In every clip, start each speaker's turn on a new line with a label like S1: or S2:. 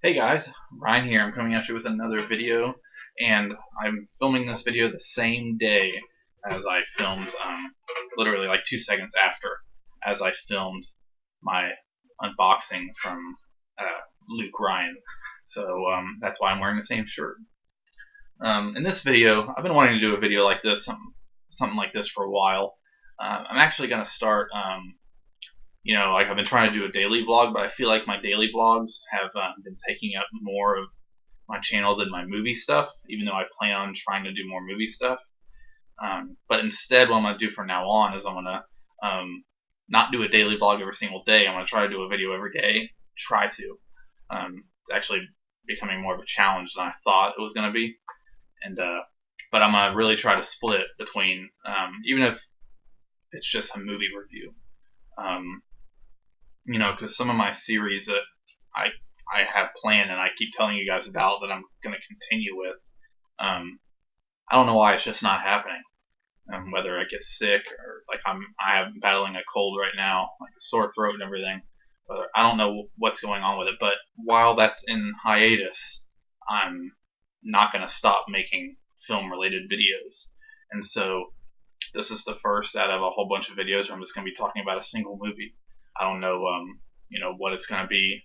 S1: Hey guys, Ryan here. I'm coming at you with another video, and I'm filming this video the same day as I filmed, literally like 2 seconds after, as I filmed my unboxing from Luke Ryan. So that's why I'm wearing the same shirt. In this video, I've been wanting to do a video like this, something like this for a while. I'm actually going to start like I've been trying to do a daily vlog, but I feel like my daily vlogs have been taking up more of my channel than my movie stuff, even though I plan on trying to do more movie stuff. But instead, what I'm going to do from now on is I'm going to not do a daily vlog every single day. I'm going to try to do a video every day. Try to. It's actually becoming more of a challenge than I thought it was going to be. But I'm going to really try to split between, even if it's just a movie review. Because some of my series that I have planned and I keep telling you guys about that I'm going to continue with, I don't know why it's just not happening. Whether I get sick or like I'm battling a cold right now, like a sore throat and everything. I don't know what's going on with it. But while that's in hiatus, I'm not going to stop making film-related videos. And so this is the first out of a whole bunch of videos where I'm just going to be talking about a single movie. I don't know, what it's going to be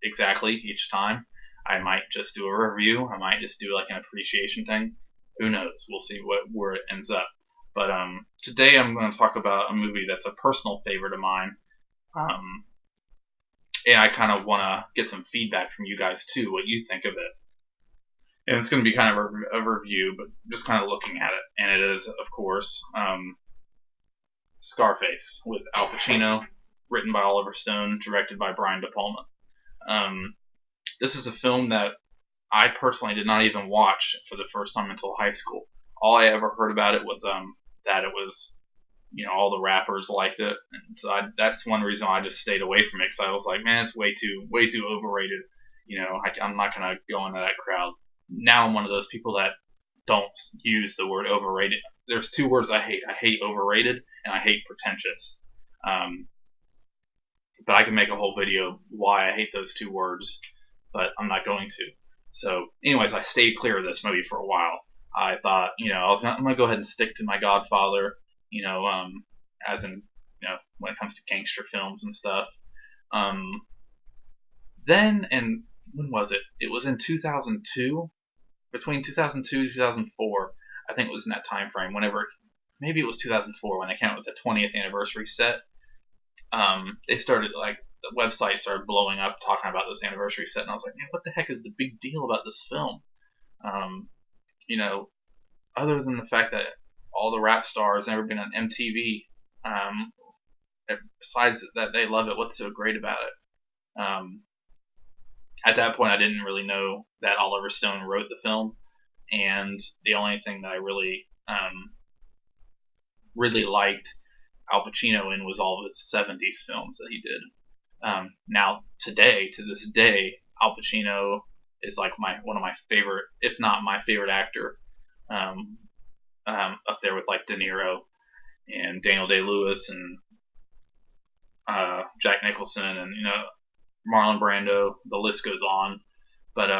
S1: exactly each time. I might just do a review. I might just do like an appreciation thing. Who knows? We'll see where it ends up. But today I'm going to talk about a movie that's a personal favorite of mine. And I kind of want to get some feedback from you guys too, what you think of it. And it's going to be kind of a review, but just kind of looking at it. And it is, of course, Scarface with Al Pacino, written by Oliver Stone, directed by Brian De Palma. This is a film that I personally did not even watch for the first time until high school. All I ever heard about it was that it was, all the rappers liked it, and so that's one reason I just stayed away from it, because I was like, man, it's way too overrated. I'm not gonna go into that crowd. Now I'm one of those people that don't use the word overrated. There's two words I hate. I hate overrated and I hate pretentious. But I can make a whole video why I hate those two words, but I'm not going to. So, anyways, I stayed clear of this movie for a while. I thought, I'm gonna go ahead and stick to my Godfather, as in, when it comes to gangster films and stuff. Then, and when was it? It was in 2002, between 2002 and 2004. I think it was in that time frame. Maybe it was 2004 when they came out with the 20th anniversary set. They started, like, the website started blowing up talking about this anniversary set, and I was like, man, what the heck is the big deal about this film? Other than the fact that all the rap stars never been on MTV, besides that they love it, what's so great about it? At that point, I didn't really know that Oliver Stone wrote the film, and the only thing that I really liked Al Pacino in was all of his 70s films that he did. Now, to this day, Al Pacino is like one of my favorite, if not my favorite actor, up there with like De Niro and Daniel Day-Lewis and Jack Nicholson and Marlon Brando. The list goes on, but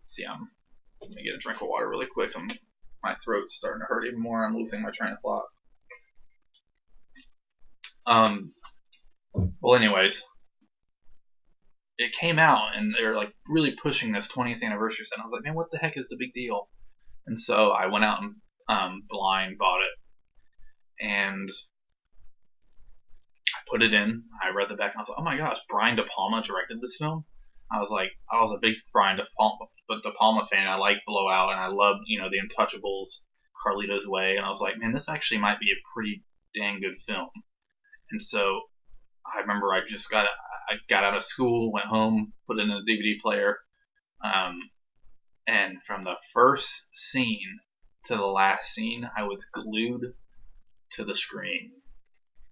S1: see, let me get a drink of water really quick. My throat's starting to hurt even more. I'm losing my train of thought. Well, anyways, it came out and they're like really pushing this 20th anniversary set. And I was like, man, what the heck is the big deal? And so I went out and blind bought it, and I put it in. I read the back and I was like, oh my gosh, Brian De Palma directed this film. I was a big Brian De Palma fan. I like Blowout, and I love The Untouchables, Carlito's Way, and I was like, man, this actually might be a pretty dang good film. And so I remember I got out of school, went home, put it in a DVD player, and from the first scene to the last scene, I was glued to the screen.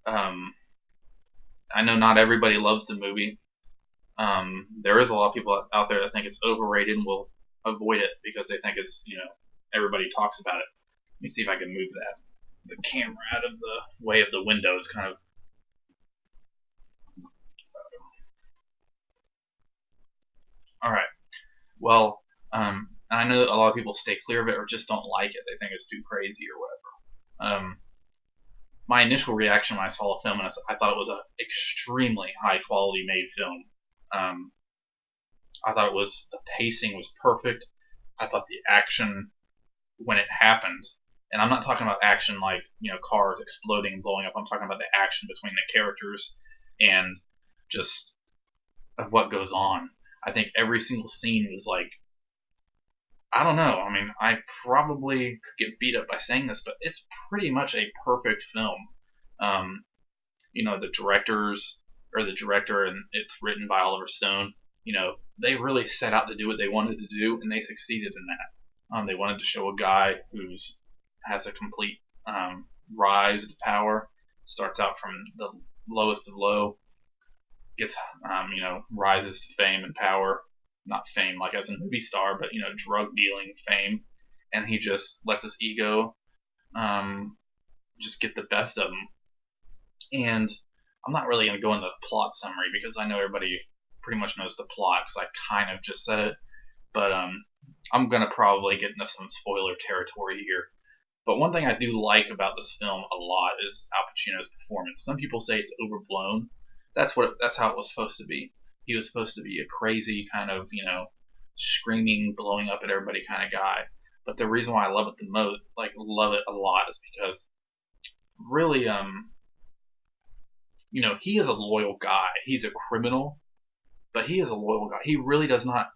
S1: I know not everybody loves the movie. There is a lot of people out there that think it's overrated and will avoid it because they think it's, everybody talks about it. Let me see if I can move the camera out of the way of the window. It's kind of All right. Well, I know a lot of people stay clear of it or just don't like it. They think it's too crazy or whatever. My initial reaction when I saw the film, and I thought it was an extremely high quality made film. Um, I thought the pacing was perfect. I thought the action when it happened, and I'm not talking about action like cars exploding and blowing up. I'm talking about the action between the characters and just of what goes on. I think every single scene was like, I don't know. I mean, I probably could get beat up by saying this, but it's pretty much a perfect film. Um, the directors or the director, and it's written by Oliver Stone. They really set out to do what they wanted to do, and they succeeded in that. They wanted to show a guy who's has a complete rise to power. Starts out from the lowest of low, gets rises to fame and power. Not fame like as a movie star, but drug dealing fame, and he just lets his ego just get the best of him. And I'm not really going to go into the plot summary because I know everybody pretty much knows the plot because I kind of just said it. But I'm going to probably get into some spoiler territory here. But one thing I do like about this film a lot is Al Pacino's performance. Some people say it's overblown. That's how it was supposed to be. He was supposed to be a crazy kind of, screaming, blowing up at everybody kind of guy. But the reason why I love it the most, love it a lot, is because really, he is a loyal guy. He's a criminal, but he is a loyal guy. He really does not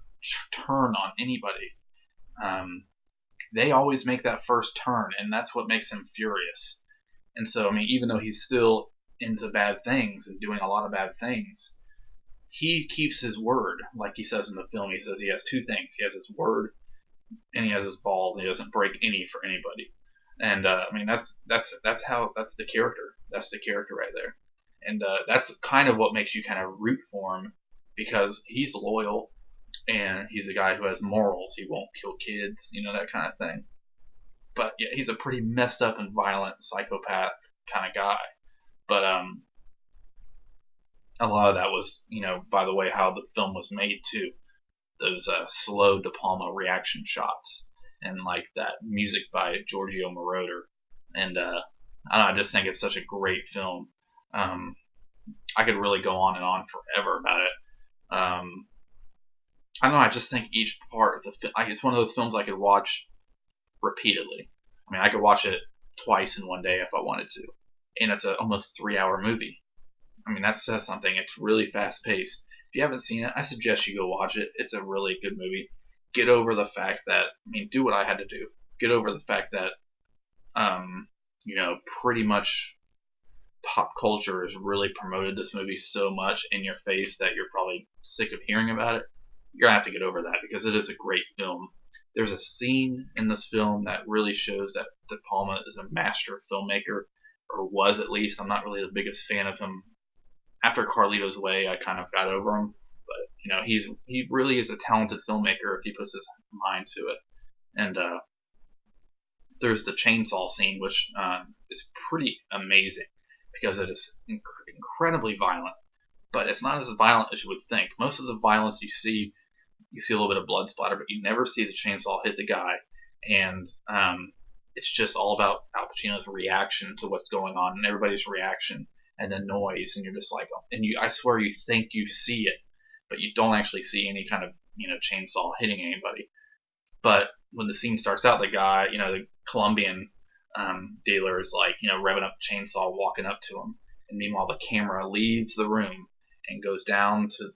S1: turn on anybody. They always make that first turn, and that's what makes him furious. And so, I mean, even though he's still into bad things and doing a lot of bad things, he keeps his word. Like he says in the film, he says he has two things. He has his word, and he has his balls, and he doesn't break any for anybody. And I mean, that's the character. That's the character right there. And that's kind of what makes you kind of root for him because he's loyal and he's a guy who has morals. He won't kill kids, that kind of thing. But yeah, he's a pretty messed up and violent psychopath kind of guy. But a lot of that was, by the way, how the film was made too. Those slow De Palma reaction shots and like that music by Giorgio Moroder. And I don't know, I just think it's such a great film. I could really go on and on forever about it. I don't know. I just think each part of the film, it's one of those films I could watch repeatedly. I mean, I could watch it twice in one day if I wanted to, and it's a almost 3-hour movie. I mean, that says something. It's really fast paced. If you haven't seen it, I suggest you go watch it. It's a really good movie. Get over the fact that, I mean, do what I had to do. Get over the fact that, pretty much pop culture has really promoted this movie so much in your face that you're probably sick of hearing about it. You're gonna have to get over that because it is a great film. There's a scene in this film that really shows that De Palma is a master filmmaker, or was at least. I'm not really the biggest fan of him. After Carlito's Way, I kind of got over him, but he really is a talented filmmaker if he puts his mind to it. And there's the chainsaw scene, which is pretty amazing because it is incredibly violent, but it's not as violent as you would think. Most of the violence you see a little bit of blood splatter, but you never see the chainsaw hit the guy, and it's just all about Al Pacino's reaction to what's going on and everybody's reaction and the noise, and you're just like, I swear you think you see it, but you don't actually see any kind of chainsaw hitting anybody. But when the scene starts out, the guy, the Colombian dealer is like, revving up the chainsaw, walking up to him, and meanwhile the camera leaves the room and goes down to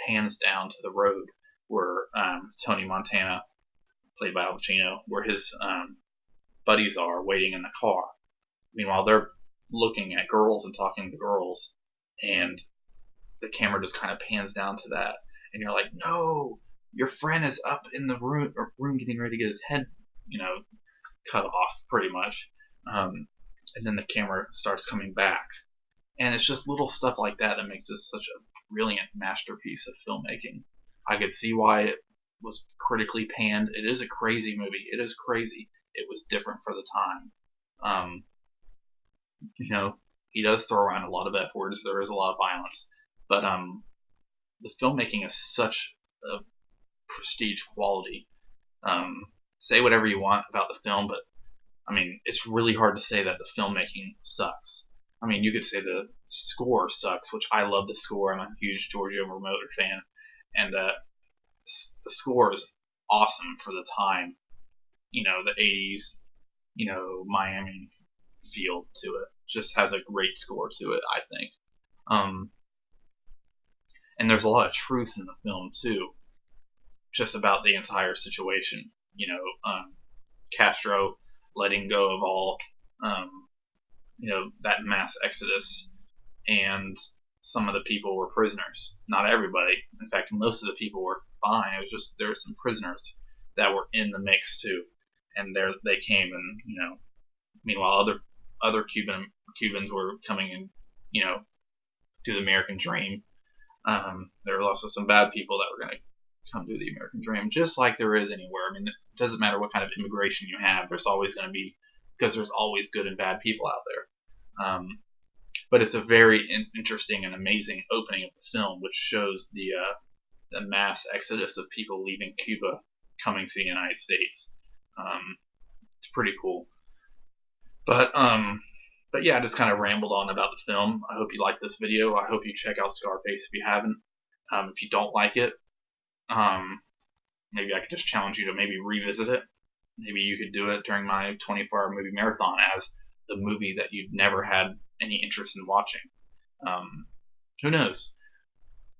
S1: pans down to the road where Tony Montana, played by Al Pacino, where his buddies are waiting in the car. Meanwhile, they're looking at girls and talking to girls, and the camera just kind of pans down to that, and you're like, no, your friend is up in the room getting ready to get his head, cut off, pretty much. And then the camera starts coming back, and it's just little stuff like that that makes this such a brilliant masterpiece of filmmaking. I could see why it was critically panned. It is a crazy movie. It is crazy. It was different for the time. He does throw around a lot of F words. There is a lot of violence, but the filmmaking is such of prestige quality. Say whatever you want about the film, but I mean, it's really hard to say that the filmmaking sucks. I mean, you could say the score sucks, which I love the score. I'm a huge Giorgio Moroder fan, and the score is awesome for the time. You know, the 80s, you know, Miami feel to it. Just has a great score to it, I think. Um, and there's a lot of truth in the film too, just about the entire situation. You know, Castro letting go of all, um, you know, that mass exodus, and some of the people were prisoners. Not everybody. In fact, most of the people were fine. It was just there were some prisoners that were in the mix too, and there they came, and you know, meanwhile other Cubans were coming in, you know, to the American dream. There were also some bad people that were going to come to the American dream, just like there is anywhere. I mean, it doesn't matter what kind of immigration you have. There's always going to be, because there's always good and bad people out there. But it's a very interesting and amazing opening of the film, which shows the mass exodus of people leaving Cuba coming to the United States. It's pretty cool. But yeah, I just kind of rambled on about the film. I hope you like this video. I hope you check out Scarface if you haven't. If you don't like it, maybe I could just challenge you to maybe revisit it. Maybe you could do it during my 24-hour movie marathon as the movie that you'd never had any interest in watching. Who knows?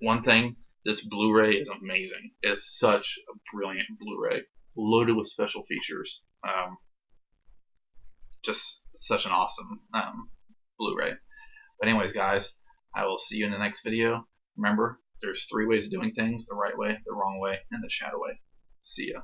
S1: One thing, this Blu-ray is amazing. It's such a brilliant Blu-ray, loaded with special features. Just such an awesome Blu-ray. But anyways, guys, I will see you in the next video. Remember, there's 3 ways of doing things: the right way, the wrong way, and the Chattaway. See ya.